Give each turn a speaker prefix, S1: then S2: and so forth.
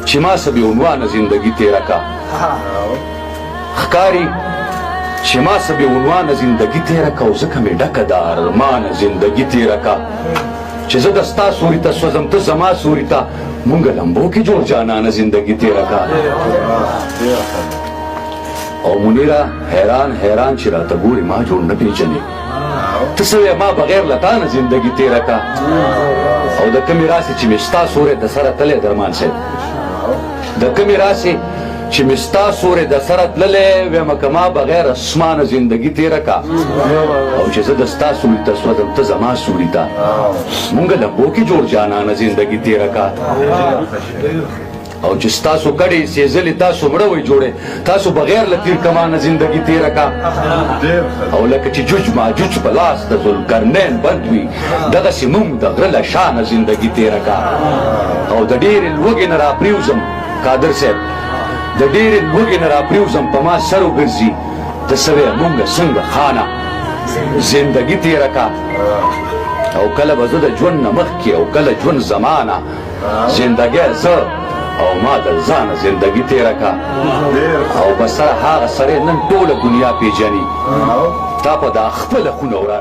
S1: چې ما څه بې عنوانه زندګي تېره کا ښکاري چې ما څه بې عنوانه زندګي تېره کا او ځکه مې ډکه د ارمانه زندګي تېره کا چې زه د ستا سوري ته سوځم ته زما سوري ته مونږ لمبو کې جوړ جانانه زندګي تېره کا او منیره حیران حیران چې راته ګورې ما جوړ نه پېژنې ته څه وایې ما بغیر له تا نه زندګي تېره کا او د کمې راسې چې مې ستا سوری د سره تللی درمان صاحب د کمې راسې چې مې ستا سوری د سره تللی ویمه که ما بغیر اسمانه زندګي تېره کا او چې زه د ستا سوري ته سوځم ته زما سوري ته مونږ لمبو کې جوړ جانانه زندګي تېره کا او چې ستاسو کډې سېزلې تاسو مړه وئ جوړې تاسو بغیر له تیر کمانه زندګي تېره کا او لکه چې جوج ماجوج په لاس د ذوالقرنین بند وي دغسې مونږ د غره له شانه زندګي تېره کا او د ډېرې لوږې نه راپرېوځم قادر صاحب د ډېرې لوږې نه راپرېوځم په ما سر وګرځي ته څه وایې مونږ څنګه خانه زندګي تېره کا او کله به زه د ژوند نه مخکې او کله ژوند زمانه زندګۍ زه او ما د ځانه زندګي تېره کا او بسره هغه سړی نن ټوله دنیا پېژني تا په دا خپله خونه ورانه